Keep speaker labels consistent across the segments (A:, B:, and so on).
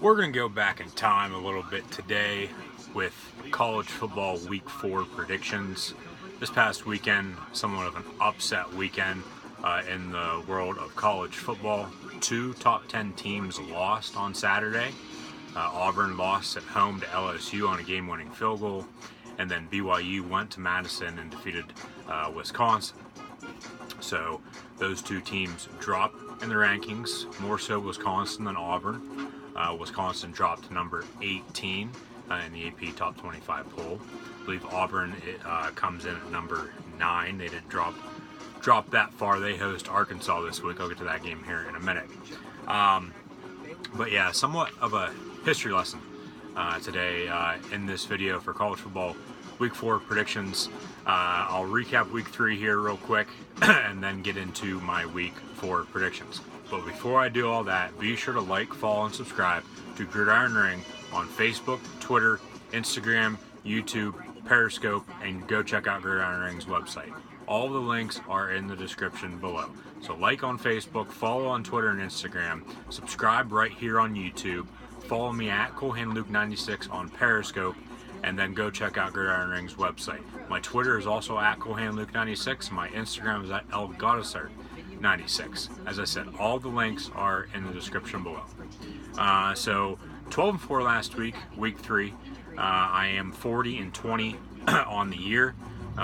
A: We're going to go back in time a little bit today with college football week 4 predictions. This past weekend, somewhat of an upset weekend in the world of college football. 2 top 10 teams lost on Saturday. Auburn lost at home to LSU on a game-winning field goal, and then BYU went to Madison and defeated Wisconsin. So those 2 teams dropped in the rankings, more so Wisconsin than Auburn. Wisconsin dropped to number 18 in the AP Top 25 poll. I believe Auburn comes in at number 9. They didn't drop that far. They host Arkansas this week. I'll get to that game here in a minute. But yeah, somewhat of a history lesson today in this video for college football week 4 predictions. I'll recap week 3 here real quick and then get into my week 4 predictions. But before I do all that, be sure to like, follow, and subscribe to Gridiron Ring on Facebook, Twitter, Instagram, YouTube, Periscope, and go check out Gridiron Ring's website. All the links are in the description below. So like on Facebook, follow on Twitter and Instagram, subscribe right here on YouTube, follow me at ColehandLuke96 on Periscope, and then go check out Gridiron Ring's website. My Twitter is also at ColehandLuke96. My Instagram is at LGoddessart96. As I said, all the links are in the description below. So 12-4 last week, week 3. I am 40-20 on the year.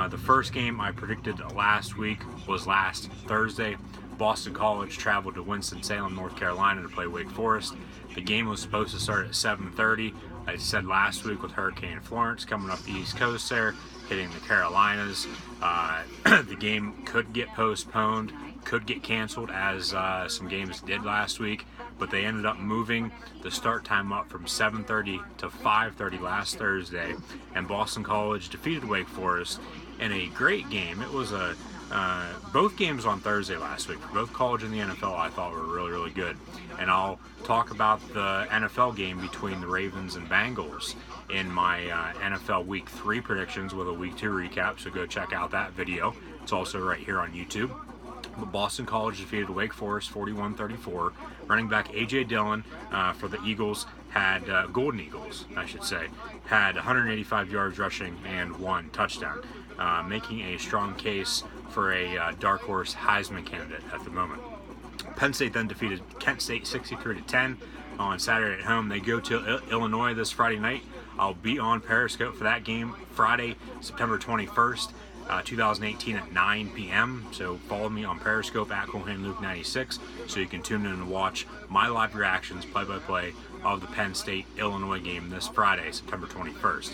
A: The first game I predicted last week was last Thursday. Boston College traveled to Winston-Salem, North Carolina to play Wake Forest. The game was supposed to start at 7:30. I said last week with Hurricane Florence coming up the East Coast there, hitting the Carolinas. The game could get postponed, could get canceled as some games did last week, but they ended up moving the start time up from 7:30 to 5:30 last Thursday, and Boston College defeated Wake Forest in a great game. It was both games on Thursday last week, both college and the NFL, I thought were really, really good. And I'll talk about the NFL game between the Ravens and Bengals in my NFL Week 3 predictions with a Week 2 recap, so go check out that video. It's also right here on YouTube. But Boston College defeated Wake Forest 41-34. Running back A.J. Dillon for the Eagles had, Golden Eagles, I should say, had 185 yards rushing and 1 touchdown, making a strong case for a dark horse Heisman candidate at the moment. Penn State then defeated Kent State 63-10 on Saturday at home. They go to Illinois this Friday night. I'll be on Periscope for that game Friday, September 21st. 2018 at 9 p.m. So follow me on Periscope at ColehandLuke96 so you can tune in and watch my live reactions, play-by-play of the Penn State-Illinois game this Friday, September 21st.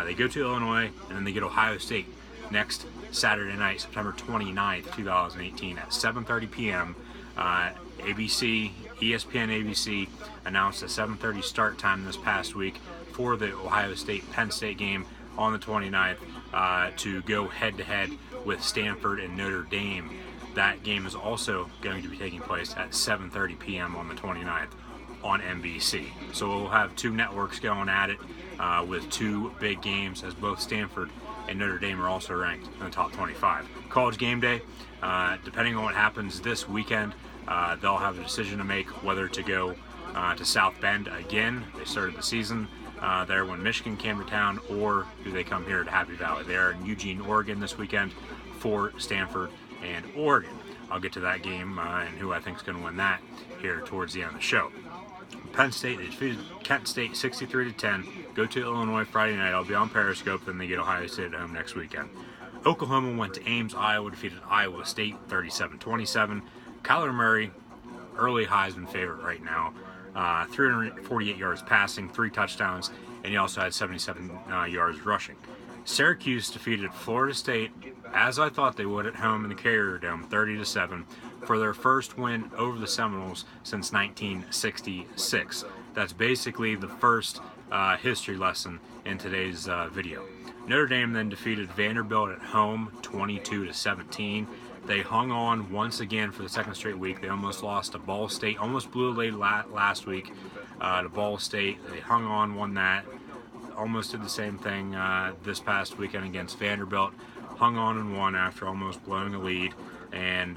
A: They go to Illinois, and then they get Ohio State next Saturday night, September 29th, 2018 at 7:30 p.m. ABC, ESPN ABC announced a 7:30 start time this past week for the Ohio State-Penn State game on the 29th to go head-to-head with Stanford and Notre Dame. That game is also going to be taking place at 7:30 p.m. on the 29th on NBC. So we'll have 2 networks going at it with 2 big games, as both Stanford and Notre Dame are also ranked in the top 25. College game day, depending on what happens this weekend, they'll have a decision to make whether to go to South Bend again. They started the season there when Michigan came to town, or do they come here to Happy Valley? They are in Eugene, Oregon this weekend for Stanford and Oregon. I'll get to that game and who I think is going to win that here towards the end of the show. Penn State, they defeated Kent State 63-10. Go to Illinois Friday night. I'll be on Periscope. Then they get Ohio State at home next weekend. Oklahoma went to Ames, Iowa, defeated Iowa State 37-27. Kyler Murray, early Heisman favorite right now. 348 yards passing, 3 touchdowns, and he also had 77 yards rushing. Syracuse defeated Florida State, as I thought they would, at home in the Carrier Dome, 30-7, for their first win over the Seminoles since 1966. That's basically the first history lesson in today's video. Notre Dame then defeated Vanderbilt at home, 22-17. They hung on once again for the second straight week. They almost lost to Ball State, almost blew a lead last week to Ball State. They hung on, won that. Almost did the same thing this past weekend against Vanderbilt. Hung on and won after almost blowing a lead, and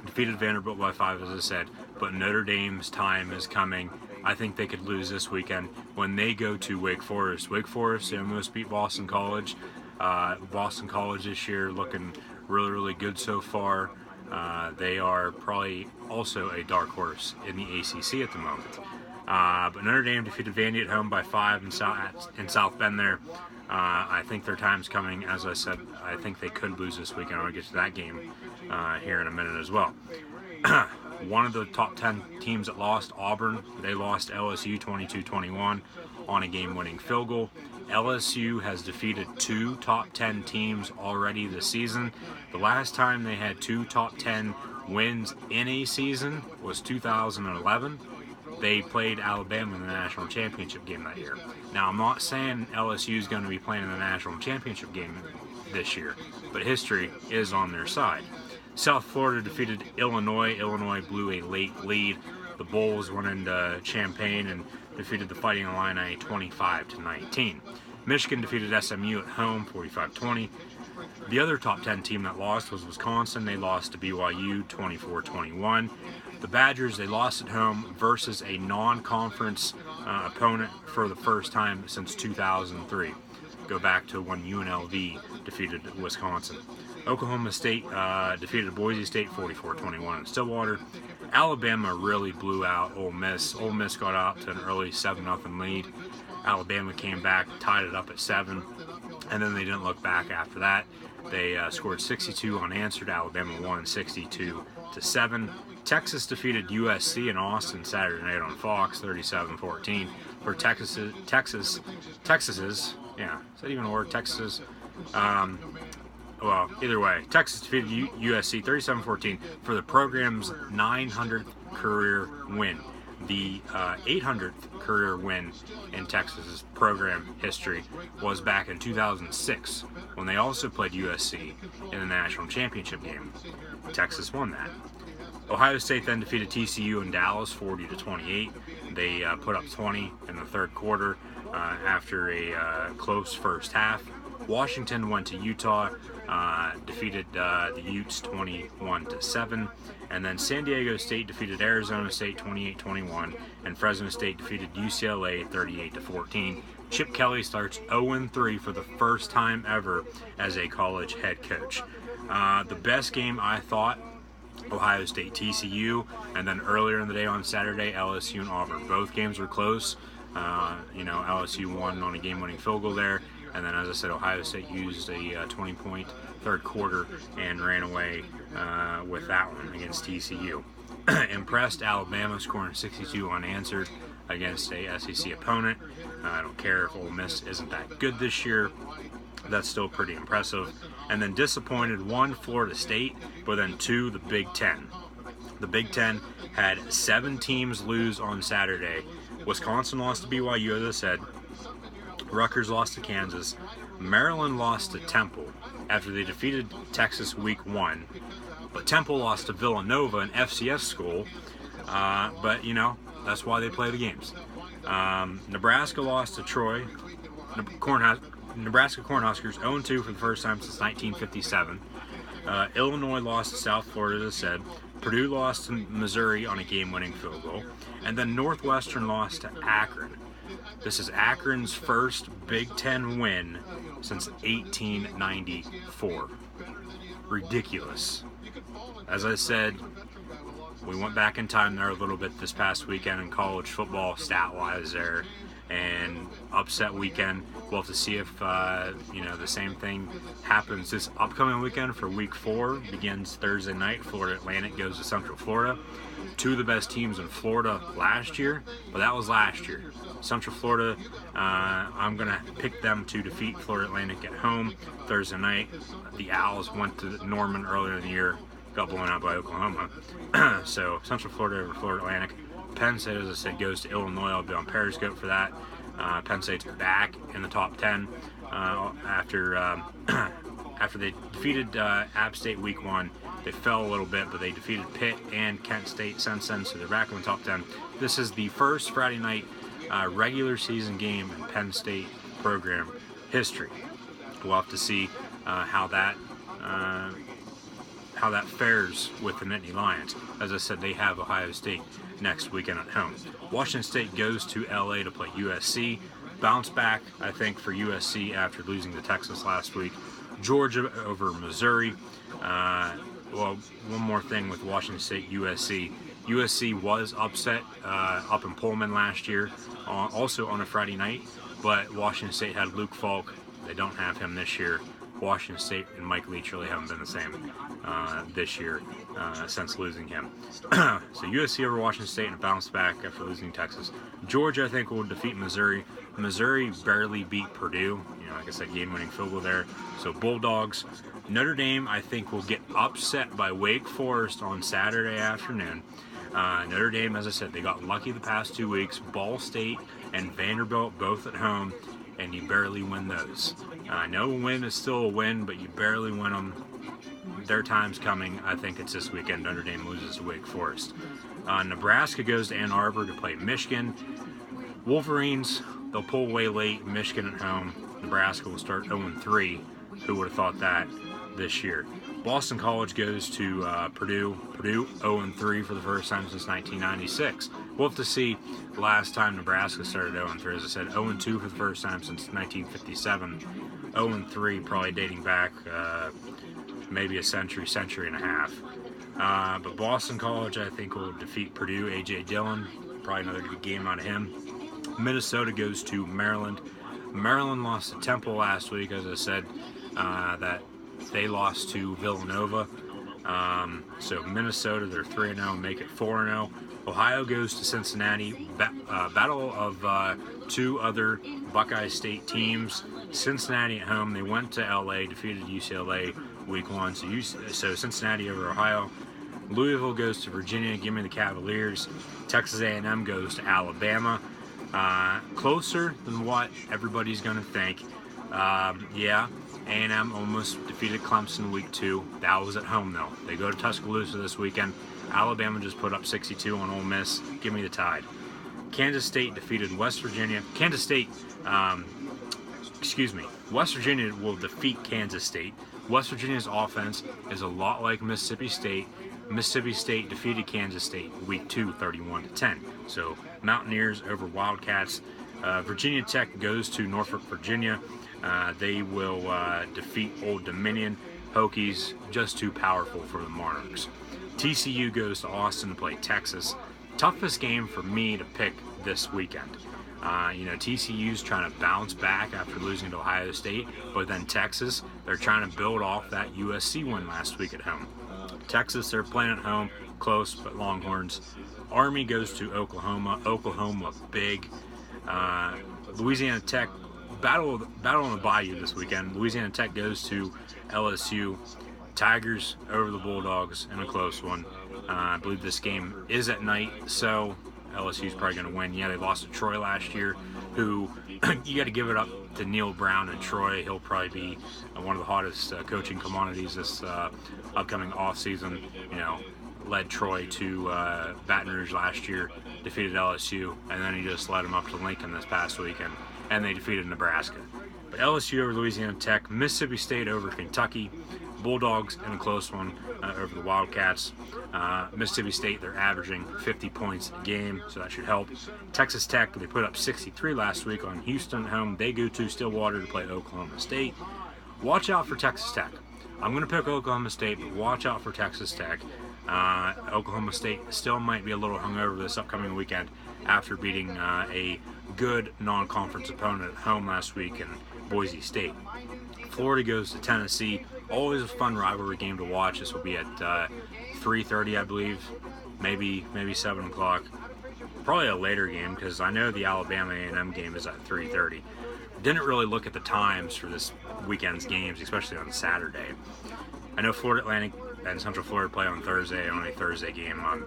A: defeated Vanderbilt by 5, as I said. But Notre Dame's time is coming. I think they could lose this weekend when they go to Wake Forest. Wake Forest, they almost beat Boston College. Boston College this year looking really, really good so far. They are probably also a dark horse in the ACC at the moment. But Notre Dame defeated Vandy at home by 5 in South Bend there. I think their time's coming. As I said, I think they could lose this weekend. I'll get to that game here in a minute as well. One of the top 10 teams that lost, Auburn, they lost LSU 22-21 on a game-winning field goal. LSU has defeated 2 top 10 teams already this season. The last time they had 2 top 10 wins in a season was 2011. They played Alabama in the national championship game that year. Now, I'm not saying LSU is going to be playing in the national championship game this year, but history is on their side. South Florida defeated Illinois. Illinois blew a late lead. The Bulls went into Champaign and defeated the Fighting Illini 25-19. Michigan defeated SMU at home 45-20. The other top 10 team that lost was Wisconsin. They lost to BYU 24-21. The Badgers, they lost at home versus a non-conference opponent for the first time since 2003. Go back to when UNLV defeated Wisconsin. Oklahoma State defeated Boise State 44-21 in Stillwater. Alabama really blew out Ole Miss. Ole Miss got out to an early 7-0 lead. Alabama came back, tied it up at 7, and then they didn't look back after that. They scored 62 unanswered. Alabama won 62-7. Texas defeated USC in Austin Saturday night on Fox 37-14 for Texas's, yeah, is that even a word? Texas, well, either way, Texas defeated USC 37-14 for the program's 900th career win. The 800th career win in Texas's program history was back in 2006 when they also played USC in the national championship game. Texas won that. Ohio State then defeated TCU in Dallas 40-28. They put up 20 in the third quarter after a close first half. Washington went to Utah, defeated the Utes 21-7, and then San Diego State defeated Arizona State 28-21, and Fresno State defeated UCLA 38-14. Chip Kelly starts 0-3 for the first time ever as a college head coach. The best game, I thought, Ohio State TCU, and then earlier in the day on Saturday, LSU and Auburn. Both games were close. LSU won on a game-winning field goal there, and then, as I said, Ohio State used a 20-point third quarter and ran away with that one against TCU. Impressed Alabama, scoring 62 unanswered against a SEC opponent. I don't care if Ole Miss isn't that good this year. That's still pretty impressive. And then disappointed, 1, Florida State, but then 2, the Big Ten. The Big Ten had 7 teams lose on Saturday. Wisconsin lost to BYU, as I said. Rutgers lost to Kansas. Maryland lost to Temple after they defeated Texas week 1. But Temple lost to Villanova, an FCS school. But, that's why they play the games. Nebraska lost to Troy. Nebraska Cornhuskers 0-2 for the first time since 1957. Illinois lost to South Florida, as I said. Purdue lost to Missouri on a game-winning field goal. And then Northwestern lost to Akron. This is Akron's first Big Ten win since 1894. Ridiculous. As I said, we went back in time there a little bit this past weekend in college football, stat-wise there, and upset weekend. We'll have to see if the same thing happens this upcoming weekend for Week 4. Begins Thursday night. Florida Atlantic goes to Central Florida. 2 of the best teams in Florida last year, but that was last year. Central Florida, I'm going to pick them to defeat Florida Atlantic at home Thursday night. The Owls went to Norman earlier in the year, got blown out by Oklahoma. So Central Florida over Florida Atlantic. Penn State, as I said, goes to Illinois. I'll be on Periscope for that. Penn State's back in the top 10 after they defeated App State week 1. They fell a little bit, but they defeated Pitt and Kent State since then, so they're back in the top 10. This is the first Friday night regular season game in Penn State program history. We'll have to see how that fares with the Nittany Lions. As I said, they have Ohio State next weekend at home. Washington State goes to LA to play USC. Bounce back, I think, for USC after losing to Texas last week. Georgia over Missouri. Well, one more thing with Washington State, USC. USC was upset up in Pullman last year, also on a Friday night, but Washington State had Luke Falk. They don't have him this year. Washington State and Mike Leach really haven't been the same this year since losing him. So USC over Washington State and a bounce back after losing Texas. Georgia, I think, will defeat Missouri. Missouri barely beat Purdue. Like I said, game-winning field goal there. So Bulldogs. Notre Dame, I think, will get upset by Wake Forest on Saturday afternoon. Notre Dame, as I said, they got lucky the past 2 weeks. Ball State and Vanderbilt both at home, and you barely win those. No win is still a win, but you barely win them. Their time's coming. I think it's this weekend. Notre Dame loses to Wake Forest. Nebraska goes to Ann Arbor to play Michigan. Wolverines, they'll pull away late. Michigan at home. Nebraska will start 0-3. Who would have thought that this year? Boston College goes to Purdue. Purdue 0-3 for the first time since 1996. We'll have to see the last time Nebraska started 0-3. As I said, 0-2 for the first time since 1957. 0-3 probably dating back maybe a century and a half. But Boston College, I think, will defeat Purdue. A.J. Dillon, probably another good game out of him. Minnesota goes to Maryland. Maryland lost to Temple last week, as I said, that they lost to Villanova. So Minnesota, they're 3-0, make it 4-0. Ohio goes to Cincinnati. Battle of two other Buckeye State teams. Cincinnati at home. They went to LA, defeated UCLA week 1. So Cincinnati over Ohio. Louisville goes to Virginia. Give me the Cavaliers. Texas A&M goes to Alabama. Closer than what everybody's going to think. Yeah, A&M almost defeated Clemson week 2. That was at home, though. They go to Tuscaloosa this weekend. Alabama just put up 62 on Ole Miss. Give me the Tide. Kansas State defeated West Virginia. West Virginia will defeat Kansas State. West Virginia's offense is a lot like Mississippi State. Mississippi State defeated Kansas State week 2, 31-10. So Mountaineers over Wildcats. Virginia Tech goes to Norfolk, Virginia. They will defeat Old Dominion. Hokies just too powerful for the Monarchs. TCU goes to Austin to play Texas. Toughest game for me to pick this weekend. TCU's trying to bounce back after losing to Ohio State, but then Texas, they're trying to build off that USC win last week at home. Texas, they're playing at home, close, but Longhorns. Army goes to Oklahoma. Oklahoma big. Louisiana Tech, battle on the Bayou this weekend. Louisiana Tech goes to LSU. Tigers over the Bulldogs in a close one. I believe this game is at night, so LSU's probably going to win. Yeah, they lost to Troy last year, who you got to give it up to Neil Brown and Troy. He'll probably be one of the hottest coaching commodities this upcoming offseason. Led Troy to Baton Rouge last year, defeated LSU, and then he just led them up to Lincoln this past weekend, and they defeated Nebraska. But LSU over Louisiana Tech, Mississippi State over Kentucky, Bulldogs in a close one over the Wildcats. Mississippi State, they're averaging 50 points a game, so that should help. Texas Tech, they put up 63 last week on Houston at home. They go to Stillwater to play Oklahoma State. Watch out for Texas Tech. I'm going to pick Oklahoma State, but watch out for Texas Tech. Oklahoma State still might be a little hungover this upcoming weekend after beating a good non-conference opponent at home last week in Boise State. Florida goes to Tennessee. Always a fun rivalry game to watch. This will be at 3:30, I believe, maybe 7 o'clock. Probably a later game because I know the Alabama A&M game is at 3:30. Didn't really look at the times for this weekend's games, especially on Saturday. I know Florida Atlantic and Central Florida play on Thursday, only a Thursday game. I'm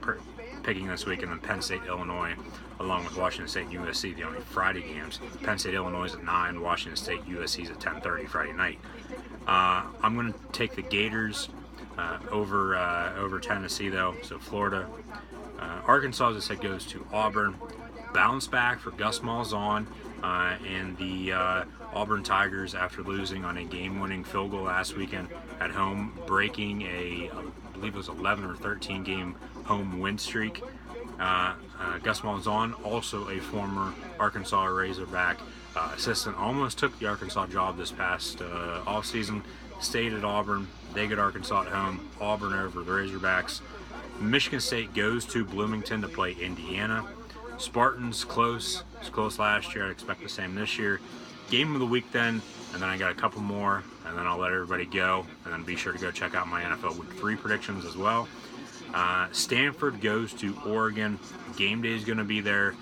A: picking this week, and then Penn State, Illinois, along with Washington State and USC, the only Friday games. Penn State, Illinois is at 9, Washington State, USC is at 10:30 Friday night. I'm going to take the Gators over Tennessee, though, so Florida. Arkansas, as I said, goes to Auburn. Bounce back for Gus Malzahn and the Auburn Tigers after losing on a game-winning field goal last weekend at home, breaking I believe it was 11 or 13 game home win streak. Gus Malzahn, also a former Arkansas Razorback assistant, almost took the Arkansas job this past offseason. Stayed at Auburn. They get Arkansas at home. Auburn over the Razorbacks. Michigan State goes to Bloomington to play Indiana. Spartans close. It was close last year. I expect the same this year. Game of the week then, and then I got a couple more, and then I'll let everybody go. And then be sure to go check out my NFL Week 3 predictions as well. Stanford goes to Oregon. Game day is going to be there.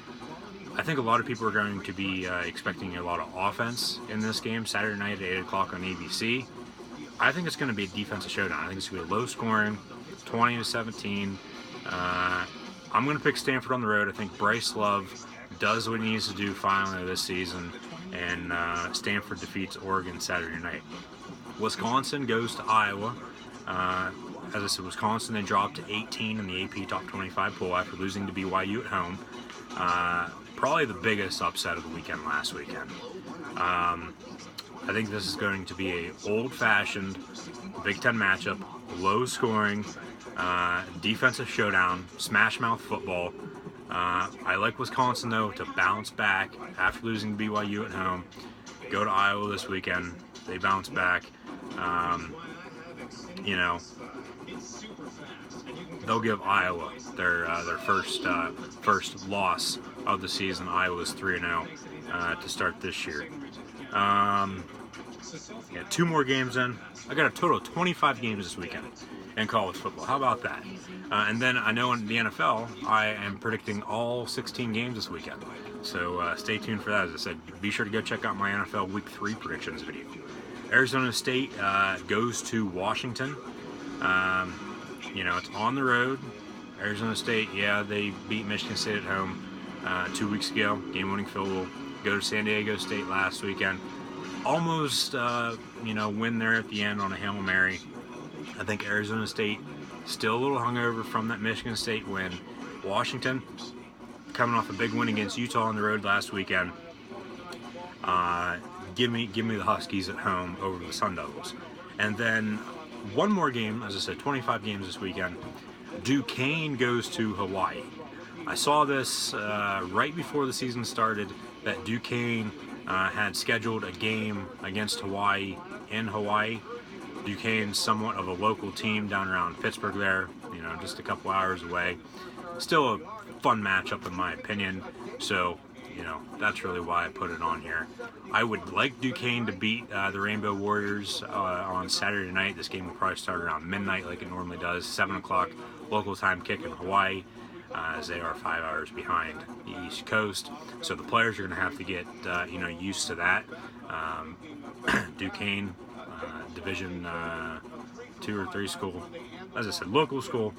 A: I think a lot of people are going to be expecting a lot of offense in this game. Saturday night at 8 o'clock on ABC. I think it's going to be a defensive showdown. I think it's going to be low scoring, 20-17. I'm going to pick Stanford on the road. I think Bryce Love does what he needs to do finally this season, and Stanford defeats Oregon Saturday night. Wisconsin goes to Iowa. As I said, Wisconsin then dropped to 18 in the AP Top 25 poll after losing to BYU at home. Probably the biggest upset of the weekend last weekend. I think this is going to be a old-fashioned Big Ten matchup, low-scoring, defensive showdown, smash-mouth football. I like Wisconsin, though, to bounce back after losing to BYU at home. Go to Iowa this weekend. They bounce back. They'll give Iowa their first loss of the season. Iowa's 3-0 to start this year. Two more games in. I got a total of 25 games this weekend in college football. How about that? And then I know in the NFL, I am predicting all 16 games this weekend. So stay tuned for that. As I said, be sure to go check out my NFL Week 3 predictions video. Arizona State goes to Washington. It's on the road. Arizona State, they beat Michigan State at home 2 weeks ago. Game-winning field goal. Go to San Diego State last weekend. Almost, win there at the end on a Hail Mary. I think Arizona State still a little hungover from that Michigan State win. Washington coming off a big win against Utah on the road last weekend. Give me the Huskies at home over the Sun Devils. And then one more game, as I said, 25 games this weekend. Duquesne goes to Hawaii. I saw this right before the season started, that Duquesne had scheduled a game against Hawaii in Hawaii. Duquesne's somewhat of a local team down around Pittsburgh there, just a couple hours away. Still a fun matchup in my opinion, so that's really why I put it on here. I would like Duquesne to beat the Rainbow Warriors on Saturday night. This game will probably start around midnight like it normally does, 7 o'clock local time kick in Hawaii, as they are 5 hours behind the East Coast. So the players are going to have to get used to that. Duquesne, Division 2 or 3 school, as I said, local school.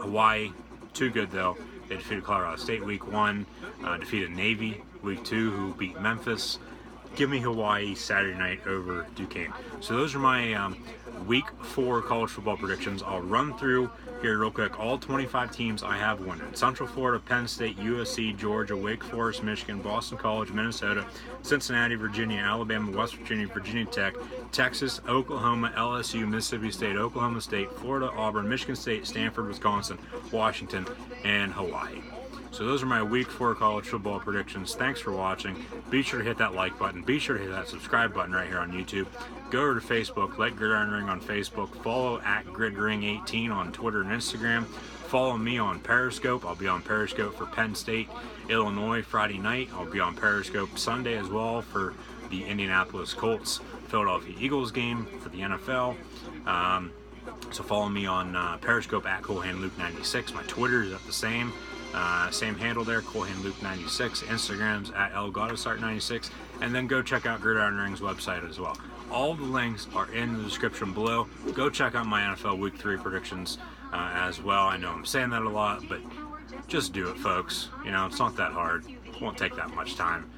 A: Hawaii, too good though. They defeated Colorado State week 1, defeated Navy week 2, who beat Memphis. Give me Hawaii Saturday night over Duquesne. So those are my week 4 college football predictions. I'll run through here real quick all 25 teams I have winning. Central Florida, Penn State, USC, Georgia, Wake Forest, Michigan, Boston College, Minnesota, Cincinnati, Virginia, Alabama, West Virginia, Virginia Tech, Texas, Oklahoma, LSU, Mississippi State, Oklahoma State, Florida, Auburn, Michigan State, Stanford, Wisconsin, Washington, and Hawaii. So those are my week 4 college football predictions. Thanks for watching. Be sure to hit that like button. Be sure to hit that subscribe button right here on YouTube. Go over to Facebook, like Gridiron Ring on Facebook. Follow at GridRing18 on Twitter and Instagram. Follow me on Periscope. I'll be on Periscope for Penn State, Illinois Friday night. I'll be on Periscope Sunday as well for the Indianapolis Colts, Philadelphia Eagles game for the NFL. So follow me on Periscope at CoolHandLuke96. My Twitter is at the same handle there, CoolHandLuke96. Instagram's at LGoddessart96. And then go check out Gridiron Ring's website as well. All the links are in the description below. Go check out my NFL Week 3 predictions as well. I know I'm saying that a lot, but just do it, folks. It's not that hard. It won't take that much time.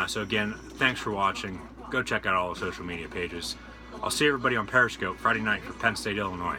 A: So again, thanks for watching. Go check out all the social media pages. I'll see everybody on Periscope Friday night for Penn State, Illinois.